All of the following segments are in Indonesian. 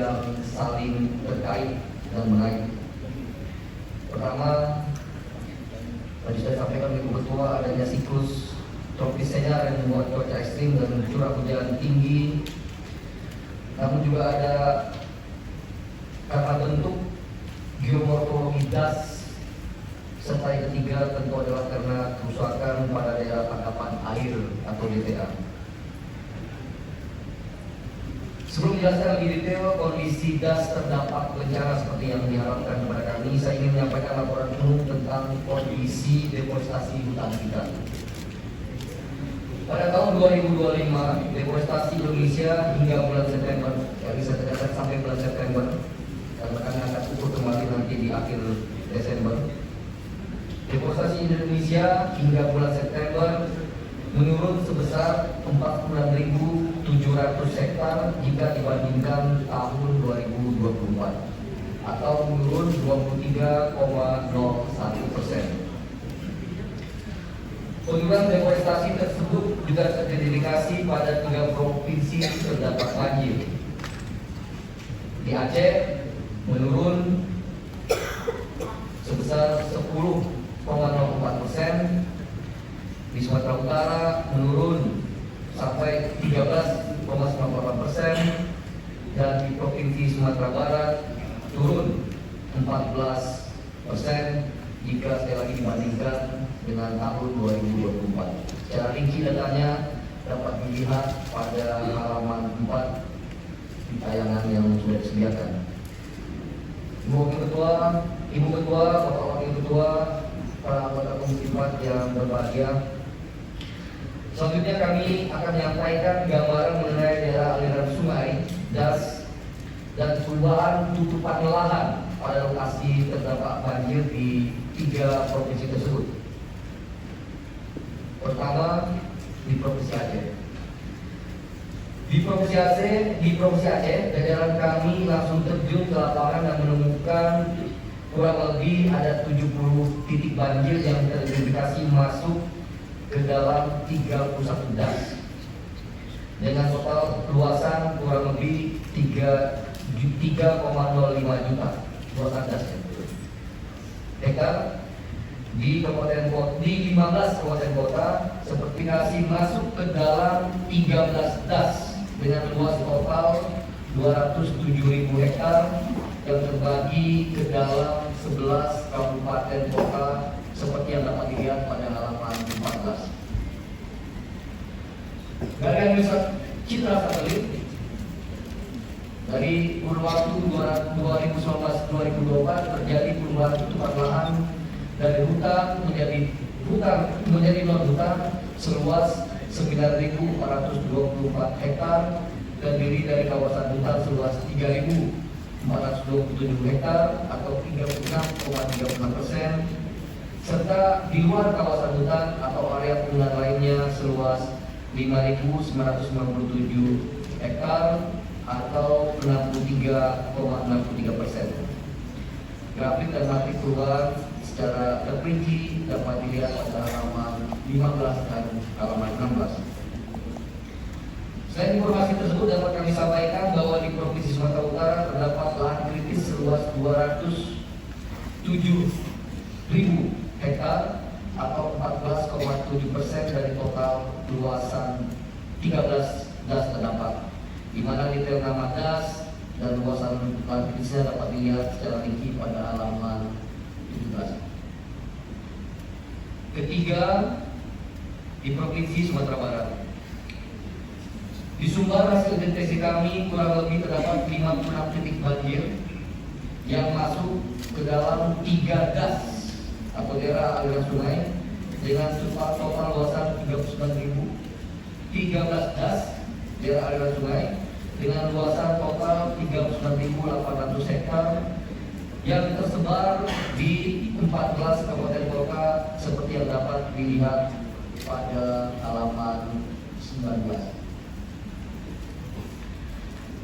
yang saling terkait dan menaik. Pertama, tadi saya sampaikan Ibu Ketua, adanya siklus tropis senior yang membuat cuaca ekstrim dan curah hujan tinggi. Namun juga ada karena bentuk geomorfologi das, serta yang ketiga tentu adalah karena kerusakan pada daerah tangkapan air atau DTA. Sebelum menjelaskan lebih detail kondisi das terdampak bencana seperti yang diharapkan kepada kami, saya ingin menyampaikan laporan penuh tentang kondisi deforestasi hutan kita. Pada tahun 2025, deforestasi Indonesia hingga bulan September, jadi saya tercatat sampai bulan September, dan kami akan ukur kembali nanti di akhir Desember. Deforestasi Indonesia hingga bulan September menurun sebesar 46.700 hektar jika dibandingkan tahun 2024, atau menurun 23,01%. Penurunan deforestasi tersebut juga terindikasi pada 3 provinsi terdampak banjir. Di Aceh menurun sebesar 10,04%, di Sumatera Utara menurun sampai 13,98%, dan di Provinsi Sumatera Barat turun 14% jika sekali lagi dibandingkan dengan tahun 2024. Secara rinci datanya dapat dilihat pada halaman 4 di tayangan yang sudah disediakan. Ibu Ketua, Bapak Wakil Ketua, para anggota Komisi 4 yang berbahagia. Selanjutnya kami akan menyampaikan gambaran mengenai daerah aliran sungai, das, dan perubahan tutupan lahan pada lokasi terdampak banjir di 3 provinsi tersebut. Pertama, di Provinsi Aceh. Di Provinsi Aceh, jajaran kami langsung terjun ke lapangan dan menemukan kurang lebih ada 70 titik banjir yang teridentifikasi masuk ke dalam 31 das dengan total luasan kurang lebih 3,05 juta luasan das hektar di 15 kabupaten kota, seperti masuk ke dalam 13 das dengan luas total 207.000 hektar yang terbagi ke dalam 11 kabupaten kota seperti yang dapat dilihat pada halaman 14. Dari analisa citra satelit dari kurun waktu 2019-2024 terjadi perubahan tutupan lahan dari hutan menjadi non hutan seluas 9.424 hektar, terdiri dari kawasan hutan seluas 3.427 hektar atau 36,36%, serta di luar kawasan hutan atau area penggunaan lainnya seluas 5.997 hektar atau 63,63%. Grafik dan matrik perubahan secara terperinci dapat dilihat pada halaman 15 dan halaman 16. Selain informasi tersebut dapat kami sampaikan bahwa di Provinsi Sumatera Utara terdapat lahan kritis seluas 207.000 hektar atau 14,7% dari total luasan 13 das terdampak, di mana detail nama das dan luasan lahan kritisnya dapat dilihat secara rinci pada halaman 17. Ketiga, di Provinsi Sumatera Barat. Di Sumbar hasil deteksi kami kurang lebih terdapat 56 titik banjir yang masuk ke dalam 3 das atau daerah aliran sungai dengan total luasan 13 das daerah aliran sungai dengan luasan total 39.800 hektar yang tersebar di 14 kabupaten kota seperti yang dapat dilihat pada halaman 19.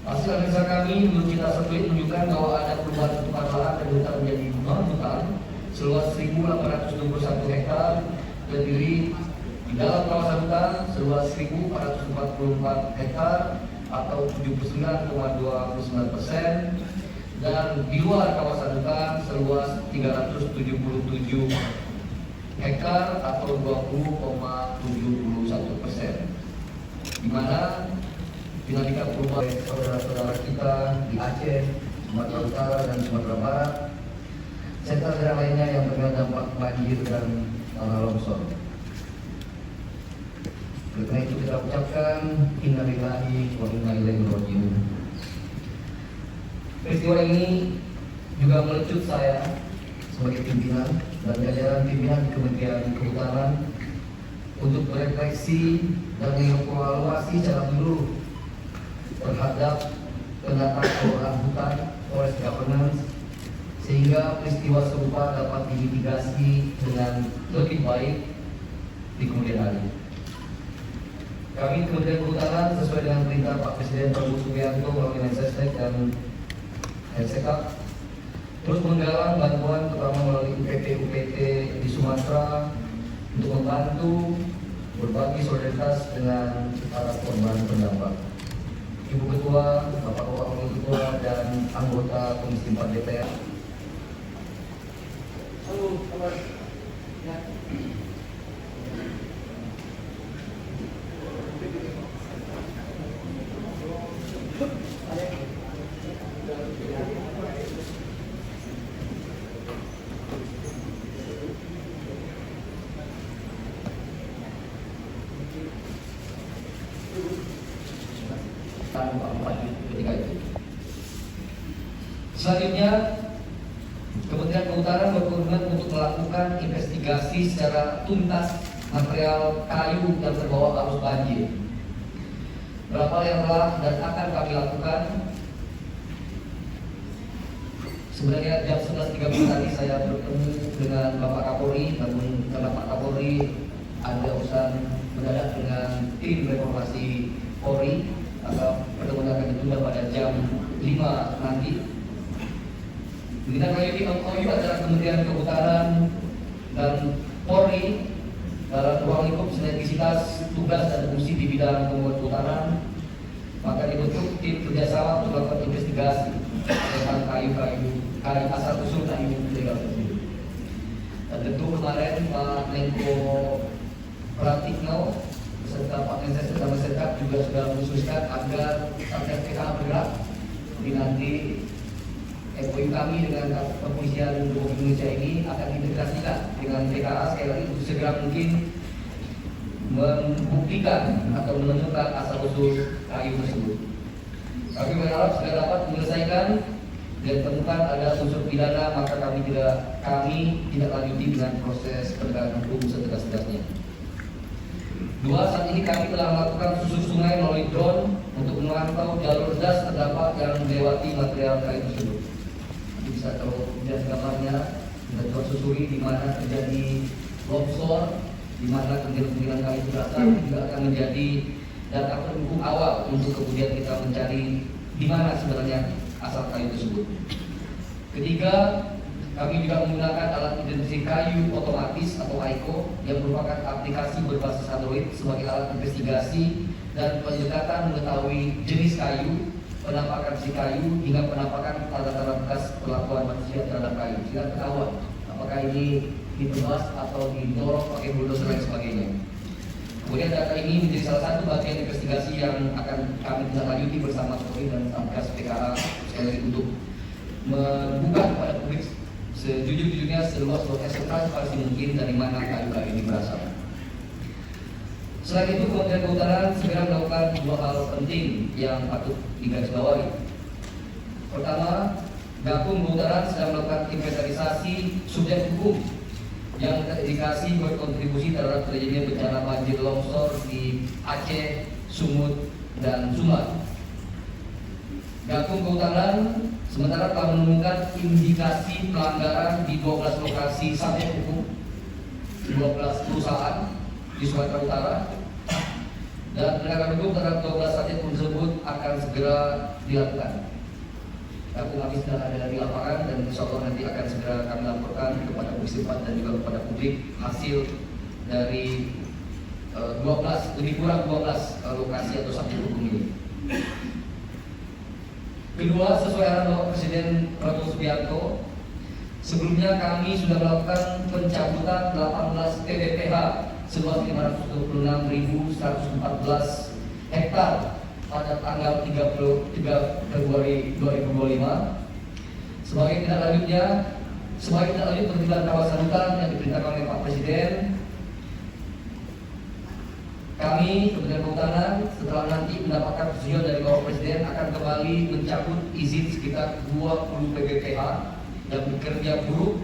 Hasil analisa kami menurut citra satelit menunjukkan bahwa ada perubahan tutupan lahan dari hutan menjadi non-hutan seluas 1.821 hektar, terdiri di dalam kawasan hutan seluas 1.444 hektar atau 79,29%, dan di luar kawasan hutan seluas 377 hektar atau 20,71%. Di mana dinamika perubahan saudara-saudara kita di Aceh, Sumatera Utara, dan Sumatera Barat, serta daerah lainnya yang terkena dampak banjir dan tanah longsor. Karena itu kita ucapkan innalillahi wa inna ilaihi raji'un. Peristiwa ini juga melecut saya sebagai pimpinan dan jajaran pimpinan di Kementerian Kehutanan untuk berefleksi dan mengevaluasi secara menyeluruh terhadap penataan kelolaan hutan, forest governance, sehingga peristiwa serupa dapat dimitigasi dengan lebih baik di kemudian hari. Kami Kementerian Kehutanan sesuai dengan perintah Pak Presiden Prabowo Subianto melalui Mensesnek dan Mensekap terus menggalang bantuan terutama melalui UPT di Sumatera untuk membantu berbagi solidaritas dengan para korban terdampak. Ibu Ketua, Bapak Wakil Ketua, dan anggota Komisi 4 DPR. Halo, kabar? Ya. Ketika itu. Selanjutnya, Kementerian Kehutanan berkomitmen untuk melakukan investigasi secara tuntas material kayu yang terbawa arus banjir. Berapa yang telah dan akan kami lakukan? Sebenarnya jam 11.30 tadi saya bertemu dengan Bapak Kapolri, namun karena Pak Kapolri ada urusan mendadak dengan tim reformasi Polri, maka pertemuan akan ditunda pada jam 5 nanti. Kita kali ini MOU antara Kementerian Kehutanan dan Polri dalam ruang lingkup sinergisitas tugas dan fungsi di bidang pembuat kehutanan, maka dibentuk tim kerjasama untuk melakukan investigasi tentang kayu asal usul kayu ilegal tersebut. Dan tentu kemarin Pak Menko Pratikno beserta Pak Menses dan Mensekap juga sudah mengusulkan agar Satgas PKA bergerak. Jadi nanti MOU kami dengan kepolisian Republik Indonesia ini akan diintegrasikan dengan PKA sekali lagi untuk segera mungkin membuktikan atau menemukan asal usul kayu tersebut. Kami berharap segera dapat menyelesaikan dan temukan ada unsur pidana, maka kami tidak lanjuti dengan proses penegakan hukum setegas-tegasnya. Dua, saat ini kami telah melakukan susur sungai melalui drone untuk memantau jalur das terdampak yang melewati material kayu tersebut. Bisa kalau jelas gambarnya, kita coba susuri di mana terjadi longsor, di mana kemungkinan kayu berasal, juga akan menjadi data pendukung awal untuk kemudian kita mencari di mana sebenarnya asal kayu tersebut. Ketiga, kami juga menggunakan alat identifikasi kayu otomatis atau AICO yang merupakan aplikasi berbasis Android sebagai alat investigasi dan pendekatan mengetahui jenis kayu, penampakan si kayu, hingga penampakan tanda-tanda bekas perlakuan manusia terhadap kayu. Sehingga ketahuan apakah ini ditebas atau didorong pakai bulldozer dan sebagainya. Kemudian data ini menjadi salah satu bagian investigasi yang akan kami tindak lanjuti bersama Polri dan Satgas PKA sekali lagi untuk membuka kepada publik sejujur-jujurnya seluas-luasnya setransparansi mungkin dari mana kayu-kayu ini berasal. Selain itu, Kementerian Kehutanan segera melakukan dua hal penting yang patut digarisbawahi. Pertama, Gakum Kehutanan sedang melakukan inventarisasi subjek hukum yang terindikasi berkontribusi terhadap terjadinya bencana banjir longsor di Aceh, Sumut, dan Sumbar. Gakum Kehutanan sementara telah menemukan indikasi pelanggaran di 12 lokasi subjek hukum, 12 perusahaan di Sumatera Utara, dan penegakan hukum terhadap 12 subjek hukum tersebut akan segera dilakukan. Gakum kami sedang ada di lapangan dan insya Allah nanti akan segera kami laporkan kepada Komisi 4 dan juga kepada publik hasil dari 12 lebih kurang 12 lokasi atau subjek hukum ini. Kedua, sesuai arahan Bapak Presiden Prabowo Subianto, sebelumnya kami sudah melakukan pencabutan 18 TBPH seluas 526.114 hektar pada tanggal 3 Februari 2025. Sebagai tindak lanjut pertimbangan kawasan hutan yang diperintahkan oleh Pak Presiden, kami Kementerian Kehutanan setelah nanti mendapatkan persetujuan dari Bapak Presiden akan kembali mencabut izin sekitar 20 PBPH yang bekerja buruk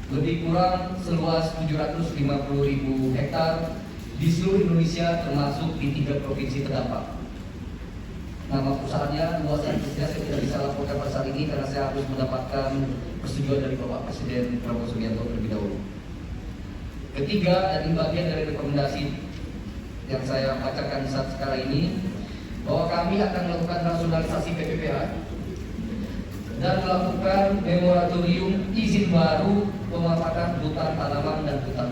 lebih kurang seluas 750.000 hektar di seluruh Indonesia termasuk di 3 provinsi terdampak. Nama perusahaannya, luasnya saya tidak bisa laporkan pada saat ini karena saya harus mendapatkan persetujuan dari Bapak Presiden Prabowo Subianto terlebih dahulu. Ketiga, dan ini bagian dari rekomendasi yang saya bacakan saat sekarang ini, bahwa kami akan melakukan rasionalisasi PPPH dan melakukan moratorium izin baru pemanfaatan hutan tanaman dan hutan